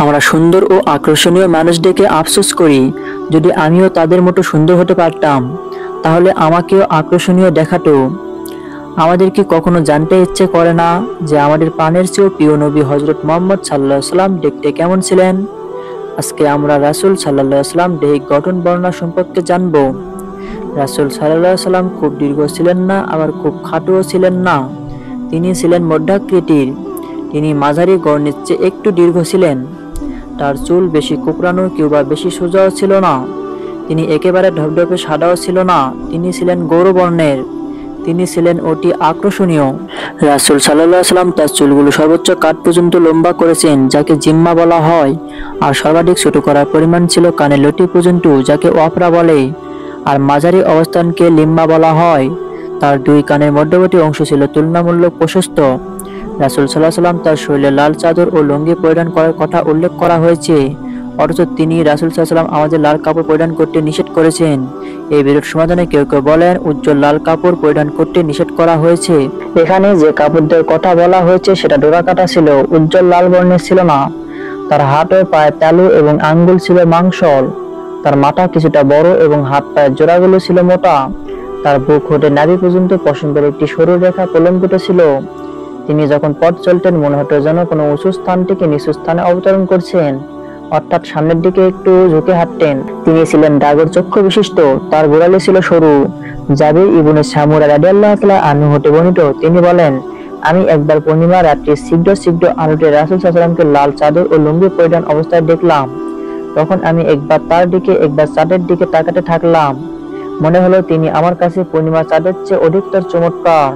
আমরা সুন্দর ও আকর্ষণীয় মানুষ দেখে আফসোস করি, যদি আমিও তাদের মতো সুন্দর হতে পারতাম তাহলে আমাকেও আকর্ষণীয় দেখাতো। আমাদের কি কখনো জানতে ইচ্ছে করে না যে আমাদের প্রাণের চেয়েও প্রিয় নবী হযরত মুহাম্মদ সাল্লাল্লাহু আলাইহি সাল্লাম দেখতে কেমন ছিলেন? আজকে আমরা রাসূল সাল্লাল্লাহু আলাইহি সাল্লাম দৈহিক গঠন বর্ণনা সম্পর্কে জানব। রাসূল সাল্লাল্লাহু আলাইহি সাল্লাম খুব দীর্ঘ ছিলেন না, আবার খুব খাটোও ছিলেন না। তিনি ছিলেন মধ্যাকৃতির। তিনি মাঝারি গড়নের চেয়ে একটু দীর্ঘ ছিলেন। তার চুল বেশি কোঁকড়ানো কিংবা বেশি সোজাও ছিল না। তিনি একেবারে ধবধবে সাদাও ছিল না। তিনি ছিলেন গৌর বর্ণের। তিনি ছিলেন অতি আকর্ষণীয়। রাসূল সাল্লাল্লাহু আলাইহি সাল্লাম তার চুলগুলো সর্বোচ্চ কাঁধ পর্যন্ত লম্বা করেছেন, যাকে জিম্মা বলা হয়। আর সর্বাধিক ছোট করার পরিমাণ ছিল কানের লতি পর্যন্ত, যাকে ওয়াফরা বলে। আর মাঝারি অবস্থানকে লিম্বা বলা হয়। তার দুই কানের মধ্যবর্তী অংশ ছিল তুলনামূলক প্রশস্ত। রাসূল সাল্লাল্লাহু আলাইহি সাল্লাম তার শরীরে লাল চাদর ও লুঙ্গি পরিধান করার কথা উল্লেখ করা হয়েছে, অথচ তিনি রাসূল সাল্লাল্লাহু আলাইহি সাল্লাম আমাদের লাল কাপড় পরিধান করতে নিষেধ করেছেন। এই বিরোধ সমাধানে কেউ কেউ বলেন উজ্জ্বল লাল কাপড় পরিধান করতে নিষেধ করা হয়েছে। এখানে যে কাপড়দের কথা বলা হয়েছে সেটা ডোরাকাটা ছিল, উজ্জ্বল লাল বর্ণের ছিল না। তার হাত ও পায়ে তালু এবং আঙ্গুল ছিল মাংসল। তার মাথা কিছুটা বড় এবং হাত পায়ের জোড়াগুলো ছিল মোটা। তার বুক হতে নাভি পর্যন্ত পশমের একটি সরু রেখা প্রলম্বিত ছিল। তিনি যখন পথ চলতেন মনে হতো যেন কোনো উঁচু স্থান থেকে নিচু স্থানে অবতরণ করছেন, অর্থাৎ সামনের দিকে একটু ঝুঁকে হাঁটতেন। তিনি ছিলেন ডাগর চক্ষু বিশিষ্ট। তার গোড়ালি ছিল সরু। জাবির ইবনে সামুরা রাদিয়াল্লাহু তাআলা আনহু হতে বর্ণিত, তিনি বলেন, আমি একবার পূর্ণিমা রাত্রে ছিদ্র ছিদ্র আলোতে রাসূল সাল্লাল্লাহু আলাইহি সাল্লামকে লাল চাদর ও লুঙ্গি পরিধান অবস্থায় দেখলাম। তখন আমি একবার তার দিকে একবার চাঁদের দিকে তাকাতে থাকলাম। মনে হলো তিনি আমার কাছে পূর্ণিমা চাঁদের চেয়ে অধিকতর চমৎকার।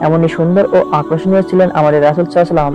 এমনই সুন্দর ও আকর্ষণীয় ছিলেন আমাদের রাসূল সাল্লাল্লাহু আলাইহি সাল্লাম।